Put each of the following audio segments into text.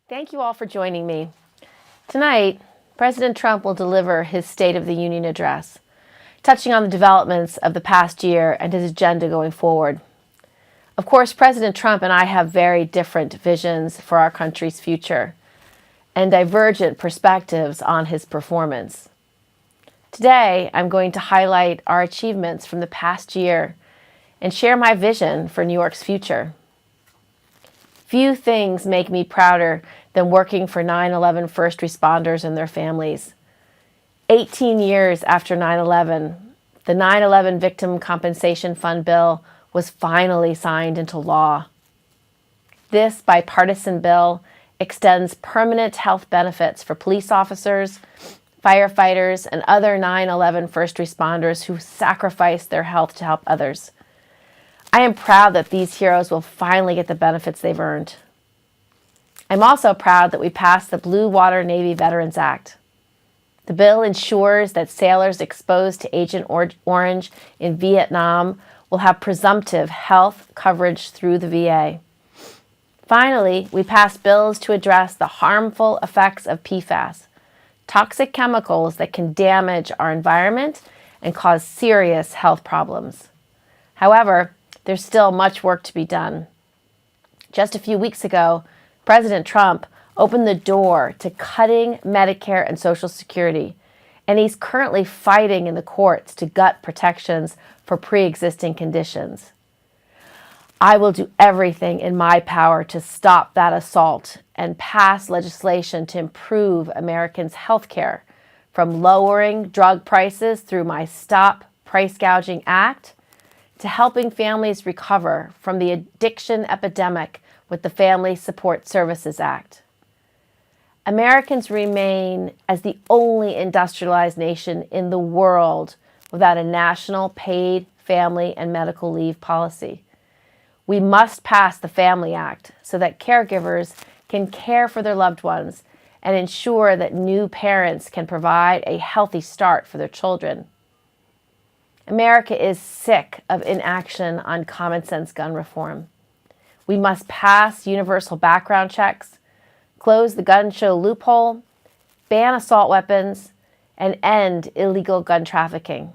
Thank you all for joining me. Tonight, President Trump will deliver his State of the Union address, touching on the developments of the past year and his agenda going forward. Of course, President Trump and I have very different visions for our country's future and divergent perspectives on his performance. Today, I'm going to highlight our achievements from the past year and share my vision for New York's future. Few things make me prouder than working for 9/11 first responders and their families. 18 years after 9/11, the 9/11 Victim Compensation Fund bill was finally signed into law. This bipartisan bill extends permanent health benefits for police officers, firefighters, and other 9/11 first responders who sacrificed their health to help others. I am proud that these heroes will finally get the benefits they've earned. I'm also proud that we passed the Blue Water Navy Veterans Act. The bill ensures that sailors exposed to Agent Orange in Vietnam will have presumptive health coverage through the VA. Finally, we passed bills to address the harmful effects of PFAS, toxic chemicals that can damage our environment and cause serious health problems. However, there's still much work to be done. Just a few weeks ago, President Trump opened the door to cutting Medicare and Social Security, and he's currently fighting in the courts to gut protections for pre-existing conditions. I will do everything in my power to stop that assault and pass legislation to improve Americans' health care, from lowering drug prices through my Stop Price Gouging Act to helping families recover from the addiction epidemic with the Family Support Services Act. Americans remain as the only industrialized nation in the world without a national paid family and medical leave policy. We must pass the Family Act so that caregivers can care for their loved ones and ensure that new parents can provide a healthy start for their children. America is sick of inaction on common sense gun reform. We must pass universal background checks, close the gun show loophole, ban assault weapons, and end illegal gun trafficking.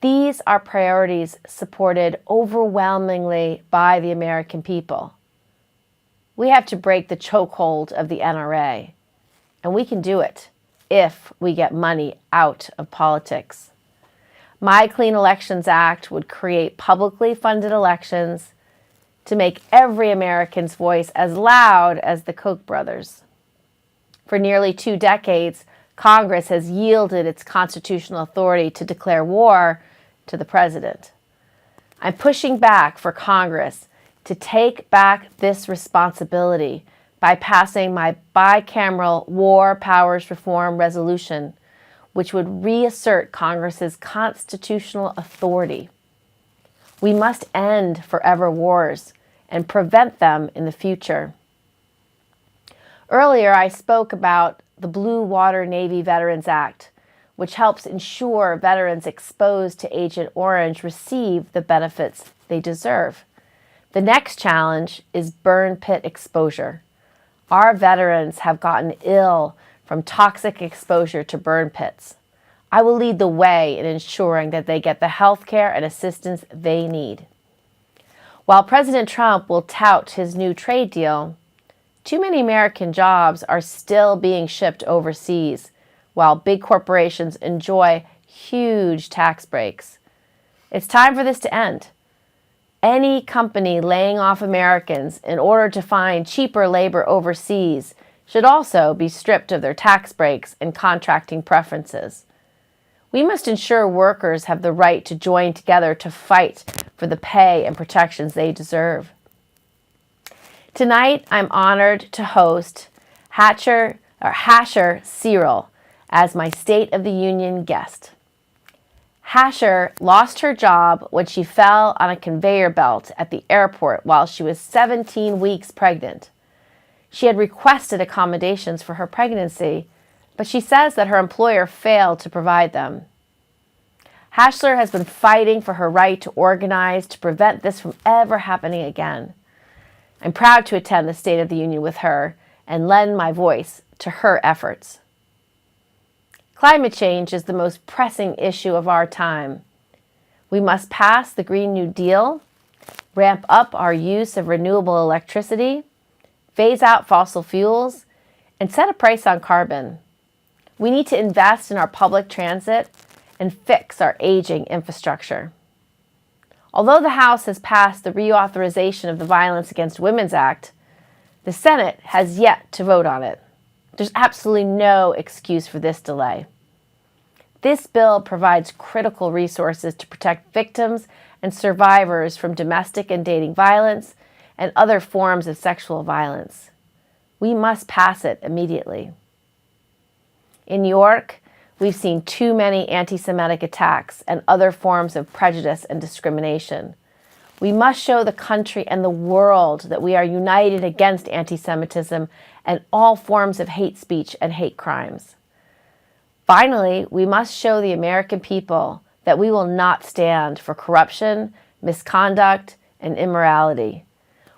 These are priorities supported overwhelmingly by the American people. We have to break the chokehold of the NRA, and we can do it if we get money out of politics. My Clean Elections Act would create publicly funded elections to make every American's voice as loud as the Koch brothers. For nearly 2 decades, Congress has yielded its constitutional authority to declare war to the president. I'm pushing back for Congress to take back this responsibility by passing my bicameral War Powers Reform Resolution, which would reassert Congress's constitutional authority. We must end forever wars and prevent them in the future. Earlier, I spoke about the Blue Water Navy Veterans Act, which helps ensure veterans exposed to Agent Orange receive the benefits they deserve. The next challenge is burn pit exposure. Our veterans have gotten ill from toxic exposure to burn pits. I will lead the way in ensuring that they get the health care and assistance they need. While President Trump will tout his new trade deal, too many American jobs are still being shipped overseas, while big corporations enjoy huge tax breaks. It's time for this to end. Any company laying off Americans in order to find cheaper labor overseas should also be stripped of their tax breaks and contracting preferences. We must ensure workers have the right to join together to fight for the pay and protections they deserve. Tonight, I'm honored to host Hasher Cyril as my State of the Union guest. Hasher lost her job when she fell on a conveyor belt at the airport while she was 17 weeks pregnant. She had requested accommodations for her pregnancy, but she says that her employer failed to provide them. Hasher has been fighting for her right to organize to prevent this from ever happening again. I'm proud to attend the State of the Union with her and lend my voice to her efforts. Climate change is the most pressing issue of our time. We must pass the Green New Deal, ramp up our use of renewable electricity, phase out fossil fuels, and set a price on carbon. We need to invest in our public transit and fix our aging infrastructure. Although the House has passed the reauthorization of the Violence Against Women Act, the Senate has yet to vote on it. There's absolutely no excuse for this delay. This bill provides critical resources to protect victims and survivors from domestic and dating violence and other forms of sexual violence. We must pass it immediately. In New York, we've seen too many anti-Semitic attacks and other forms of prejudice and discrimination. We must show the country and the world that we are united against anti-Semitism and all forms of hate speech and hate crimes. Finally, we must show the American people that we will not stand for corruption, misconduct, and immorality.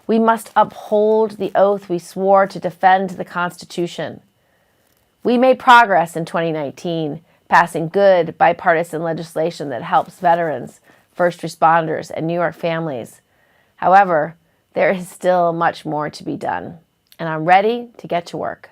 We must uphold the oath we swore to defend the Constitution. We made progress in 2019, passing good bipartisan legislation that helps veterans, first responders, and New York families. However, there is still much more to be done, and I'm ready to get to work.